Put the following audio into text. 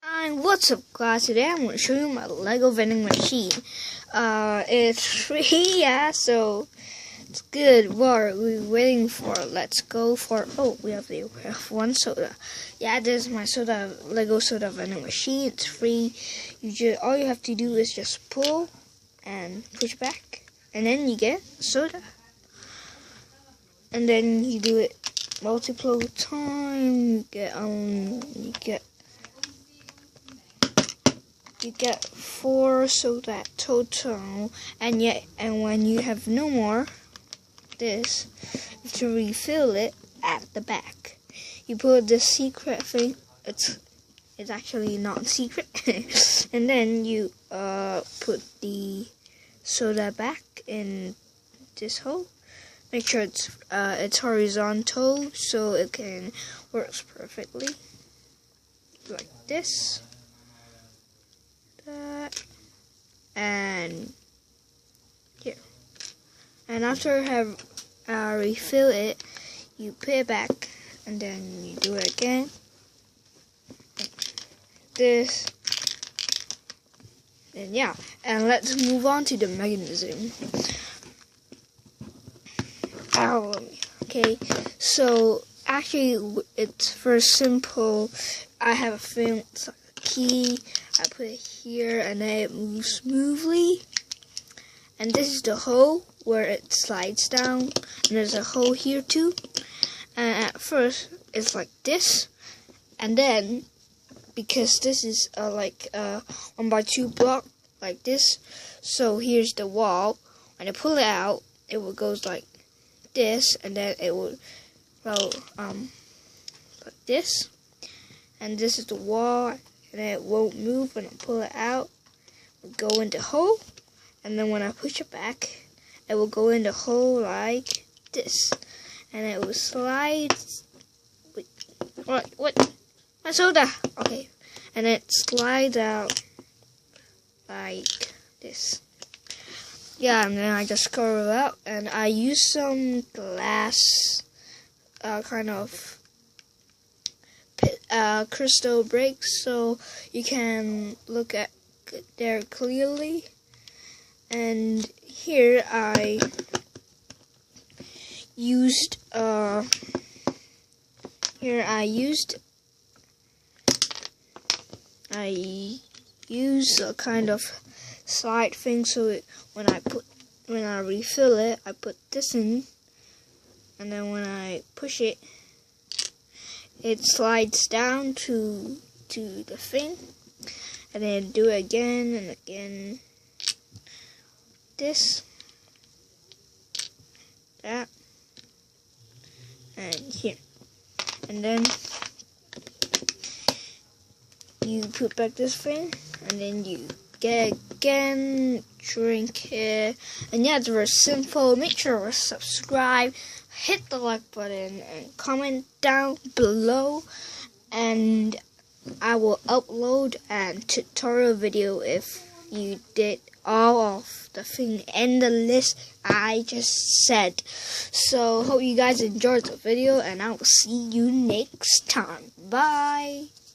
And what's up, guys? Today I'm going to show you my Lego vending machine. It's free, yeah, so it's good. What are we waiting for? Let's go for, we have one soda. Yeah, this is my Lego soda vending machine. It's free. All you have to do is just pull and push back, and then you get soda. And then you do it multiple times. You get 4 soda total, and when you have no more, you have to refill it at the back. You put the secret thing. It's actually not secret, and then you put the soda back in this hole. Make sure it's horizontal so it works perfectly, like this. And here, and after have refill it, you put it back, and then you do it again, this, and yeah. And let's move on to the mechanism. Okay, so actually it's very simple. I have a thing, it's like a key. I put it here, and then it moves smoothly. And this is the hole where it slides down, and there's a hole here too. And at first it's like this, and then because this is like 1x2 block like this, so here's the wall. When I pull it out, it will go like this, and then it will go like this, and this is the wall. And it won't move when I pull it out. It will go in the hole, and then when I push it back, it will go in the hole like this, and it will slide. Wait, what? My soda. Okay, and it slides out like this. Yeah, and then I just screw it out, and I use some glass, kind of crystal bricks, so you can look at there clearly. And here I used a kind of slide thing, so when I refill it, I put this in, and then when I push it, it slides down to the thing, and then do it again and again. This, that, and here. And then you put back this thing, and then you get again, drink it. And yeah, it's very simple. Make sure to subscribe, hit the like button, and comment down below, and I will upload a tutorial video if you did all of the thing in the list I just said. So hope you guys enjoyed the video, and I will see you next time. Bye.